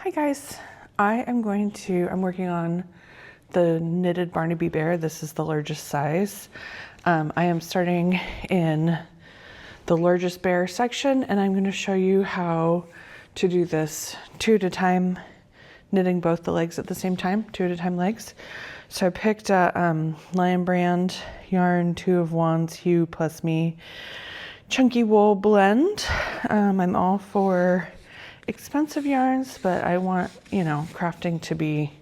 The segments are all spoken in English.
Hi guys, I'm working on the knitted Barnaby Bear. This is the largest size. I am starting in the largest bear section, and I'm going to show you how to do this 2 at a time, knitting both the legs at the same time, 2 at a time legs. So I picked a Lion Brand yarn, 2 of Wands, Hue plus Me, chunky wool blend. I'm all for expensive yarns, but I want, crafting to be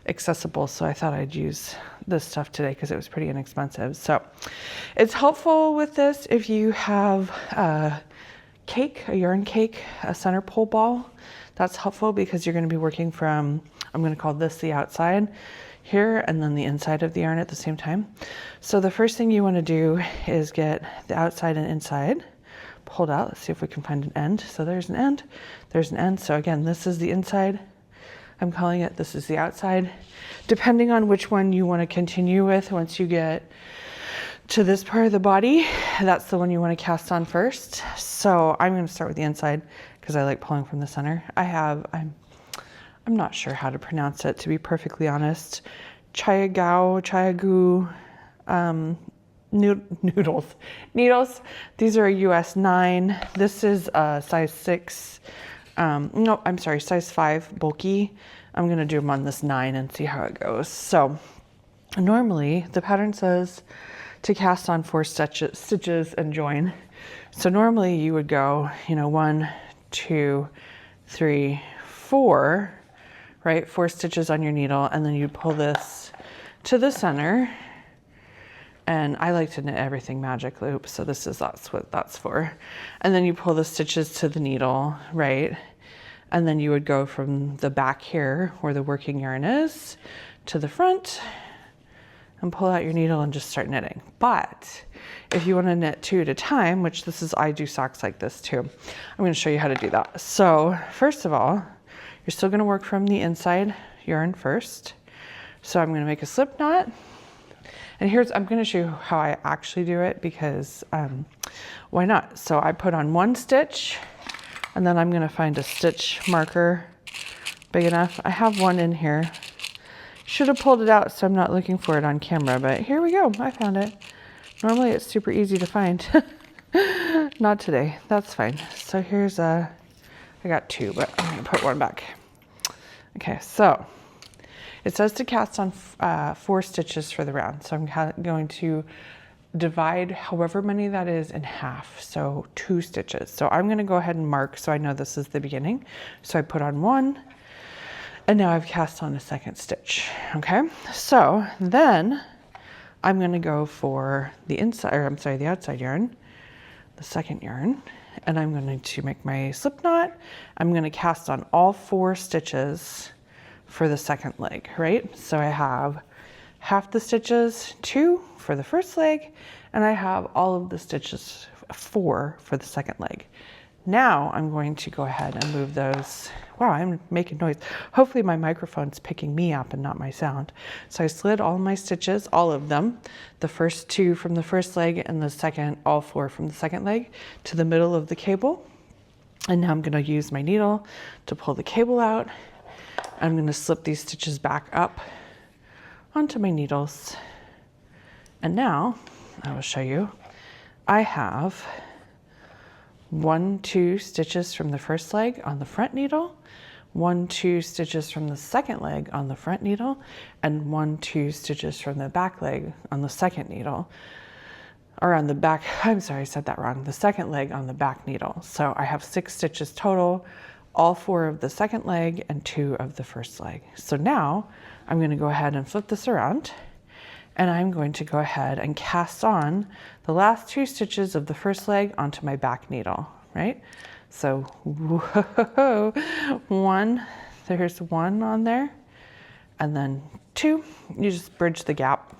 accessible. So I thought I'd use this stuff today because it was pretty inexpensive. So it's helpful with this if you have a yarn cake, a center pole ball. That's helpful because you're going to be working from, I'm going to call this the outside here and then the inside of the yarn at the same time. So the first thing you want to do is get the outside and inside pulled out. Let's see if we can find an end. So there's an end, there's an end. So again, this is the inside. I'm calling it, this is the outside. Depending on which one you want to continue with, once you get to this part of the body, that's the one you want to cast on first. So I'm going to start with the inside because I like pulling from the center. I'm not sure how to pronounce it, to be perfectly honest. Chiagu, needles. These are a US 9. This is a size 6. No, I'm sorry, size 5 bulky. I'm going to do them on this 9 and see how it goes. So normally the pattern says to cast on 4 stitches and join. So normally you would go, 1, 2, 3, 4, right? 4 stitches on your needle, and then you pull this to the center. And I like to knit everything magic loop, so that's what that's for. And then you pull the stitches to the needle, right? And then you would go from the back here, where the working yarn is, to the front, and pull out your needle and just start knitting. But if you want to knit 2 at a time, which I do socks like this too, I'm going to show you how to do that. So first of all, you're still going to work from the inside yarn first. So I'm going to make a slip knot. And I'm going to show you how I actually do it because why not? So I put on 1 stitch, and then I'm going to find a stitch marker big enough. I have one in here. Should have pulled it out so I'm not looking for it on camera, but here we go. I found it. Normally it's super easy to find. Not today. That's fine. So I got 2, but I'm going to put 1 back. Okay, so it says to cast on 4 stitches for the round. So I'm going to divide however many that is in half. So 2 stitches. So I'm going to go ahead and mark so I know this is the beginning. So I put on 1, and now I've cast on a 2nd stitch. Okay. So then I'm going to go for the outside yarn, the 2nd yarn, and I'm going to make my slip knot. I'm going to cast on all 4 stitches for the 2nd leg, right? So I have half the stitches, 2 for the first leg, and I have all of the stitches, 4 for the 2nd leg. Now I'm going to go ahead and move those. Wow, I'm making noise. Hopefully my microphone's picking me up and not my sound. So I slid all my stitches, all of them, the first 2 from the first leg and all 4 from the 2nd leg, to the middle of the cable. And now I'm going to use my needle to pull the cable out. I'm going to slip these stitches back up onto my needles. And now I will show you. I have 1, 2 stitches from the first leg on the front needle, 1, 2 stitches from the 2nd leg on the front needle, and 1, 2 stitches from the back leg on the 2nd needle. Or on the back, I'm sorry, I said that wrong. The 2nd leg on the back needle. So I have 6 stitches total, all 4 of the 2nd leg and 2 of the first leg. So now I'm going to go ahead and flip this around, and I'm going to go ahead and cast on the last 2 stitches of the first leg onto my back needle, right? So whoa, 1, there's 1 on there, and then 2, you just bridge the gap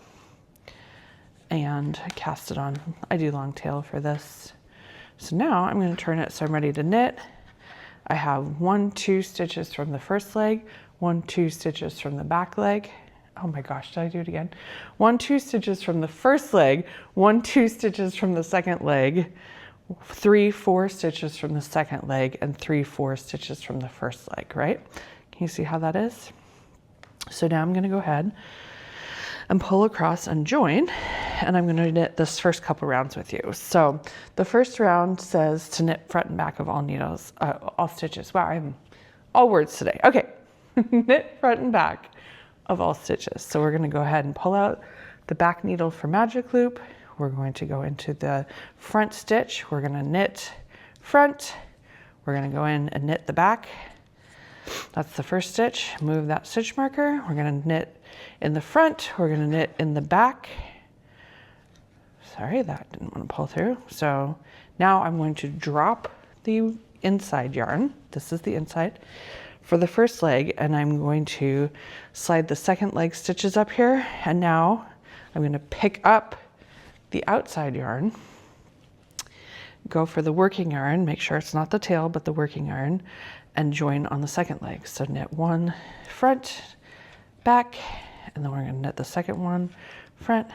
and cast it on. I do long tail for this. So now I'm going to turn it so I'm ready to knit. I have 1, 2 stitches from the first leg, 1, 2 stitches from the back leg. Oh my gosh, did I do it again? 1, 2 stitches from the first leg, 1, 2 stitches from the 2nd leg, 3, 4 stitches from the 2nd leg, and 3, 4 stitches from the first leg, right? You see how that is? So now I'm going to go ahead and pull across and join, and I'm going to knit this first couple rounds with you. So the first round says to knit front and back of all needles, all stitches. Wow, I'm all words today. Okay, knit front and back of all stitches. So we're going to go ahead and pull out the back needle for magic loop. We're going to go into the front stitch. We're going to knit front. We're going to go in and knit the back. That's the first stitch. Move that stitch marker. We're going to knit in the front. We're going to knit in the back. Sorry, that didn't want to pull through. So now I'm going to drop the inside yarn. This is the inside for the first leg, and I'm going to slide the second leg stitches up here, and now I'm going to pick up the outside yarn, go for the working yarn, make sure it's not the tail but the working yarn, and join on the second leg. So knit one front, back, and then we're going to knit the second one front,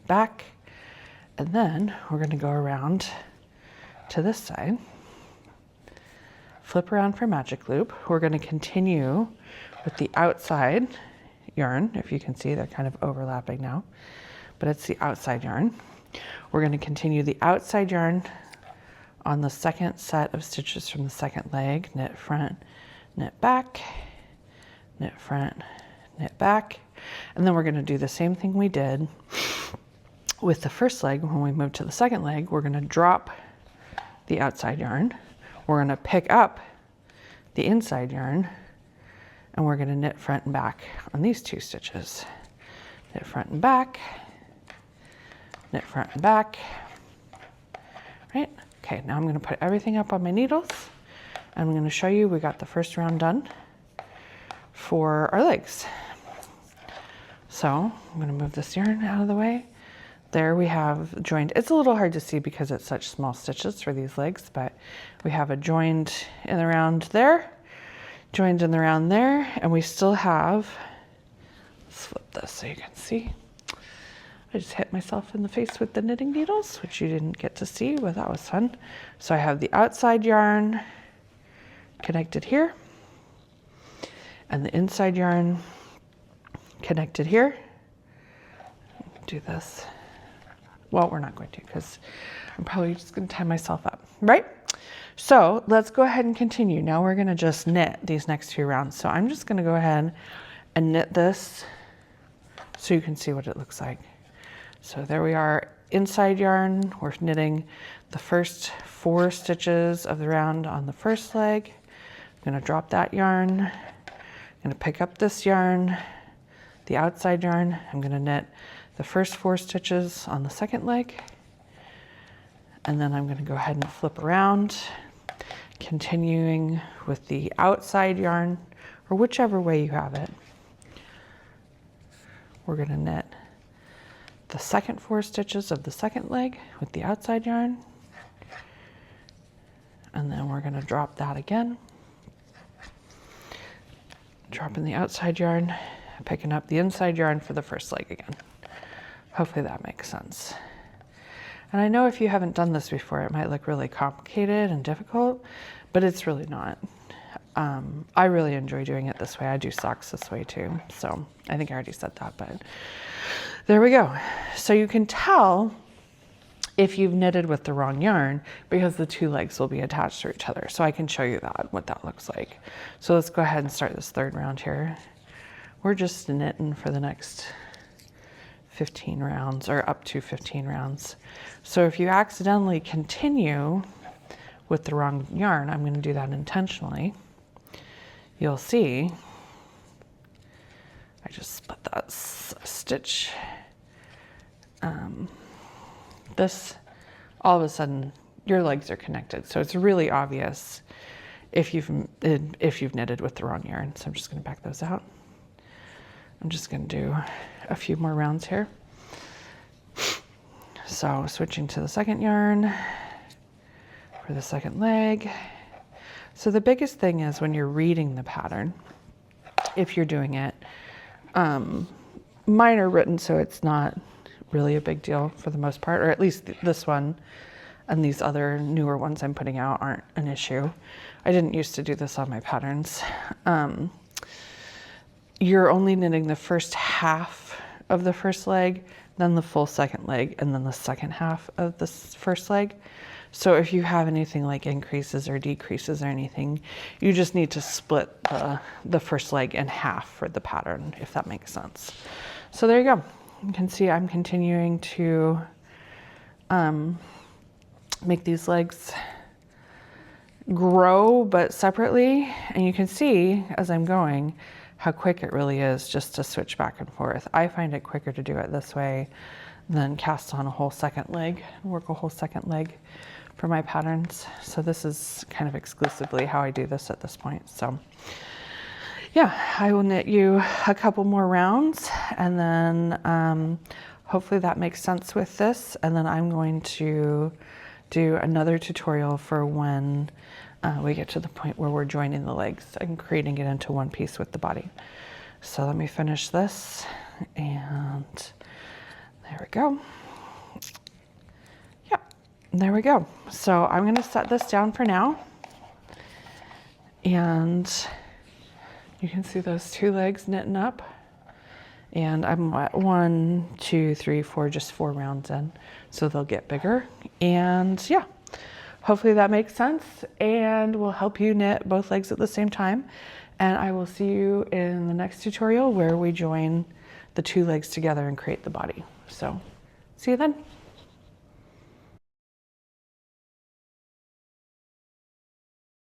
back, and then we're going to go around to this side. Flip around for magic loop. We're going to continue with the outside yarn. If you can see, they're kind of overlapping now, but it's the outside yarn. We're going to continue the outside yarn on the second set of stitches from the second leg. Knit front, knit back, knit front, knit back. And then we're going to do the same thing we did with the first leg. When we move to the second leg, we're going to drop the outside yarn. We're going to pick up the inside yarn, and we're going to knit front and back on these two stitches. Knit front and back, knit front and back, right? Okay, now I'm going to put everything up on my needles. I'm going to show you we got the first round done for our legs. So I'm going to move this yarn out of the way. There we have joined. It's a little hard to see because it's such small stitches for these legs, but we have a joined in the round there, joined in the round there, and we still have, let's flip this so you can see. I just hit myself in the face with the knitting needles, which you didn't get to see, but that was fun. So I have the outside yarn connected here, and the inside yarn connected here. Do this. Well, we're not going to, because I'm probably just going to tie myself up, right? So let's go ahead and continue. Now we're going to just knit these next few rounds. So I'm just going to go ahead and knit this so you can see what it looks like. So there we are, inside yarn. We're knitting the first 4 stitches of the round on the first leg. I'm going to drop that yarn. I'm going to pick up this yarn, the outside yarn. I'm going to knit the first 4 stitches on the second leg, and then I'm going to go ahead and flip around, continuing with the outside yarn, or whichever way you have it. We're going to knit the second 4 stitches of the second leg with the outside yarn, and then we're going to drop that again, dropping the outside yarn, picking up the inside yarn for the first leg again. Hopefully that makes sense. And I know if you haven't done this before, it might look really complicated and difficult, but it's really not. I really enjoy doing it this way. I do socks this way too. So I think I already said that, but there we go. So you can tell if you've knitted with the wrong yarn because the 2 legs will be attached to each other. So I can show you that, what that looks like. So let's go ahead and start this third round here. We're just knitting for the next 15 rounds, or up to 15 rounds. So if you accidentally continue with the wrong yarn, I'm going to do that intentionally. You'll see I just split that stitch. This, all of a sudden, your legs are connected. So it's really obvious if you've knitted with the wrong yarn. So I'm just going to back those out. I'm just going to do a few more rounds here. So switching to the second yarn for the second leg. So the biggest thing is when you're reading the pattern, if you're doing it, mine are written so it's not really a big deal for the most part, or at least this one and these other newer ones I'm putting out aren't an issue. I didn't used to do this on my patterns. you're only knitting the first half of the first leg, then the full second leg, and then the second half of the first leg. So if you have anything like increases or decreases or anything, you just need to split the first leg in half for the pattern, if that makes sense. So there you go. You can see I'm continuing to make these legs grow, but separately. And you can see as I'm going how quick it really is just to switch back and forth. I find it quicker to do it this way than cast on a whole second leg, work a whole second leg for my patterns. So this is kind of exclusively how I do this at this point. So yeah, I will knit you a couple more rounds, and then hopefully that makes sense with this. And then I'm going to do another tutorial for when we get to the point where we're joining the legs and creating it into one piece with the body. So let me finish this, and there we go. Yeah, there we go. So I'm gonna set this down for now, and you can see those two legs knitting up, and I'm at 1, 2, 3, 4, just 4 rounds in, so they'll get bigger. And yeah, hopefully that makes sense and will help you knit both legs at the same time. And I will see you in the next tutorial where we join the two legs together and create the body. So see you then.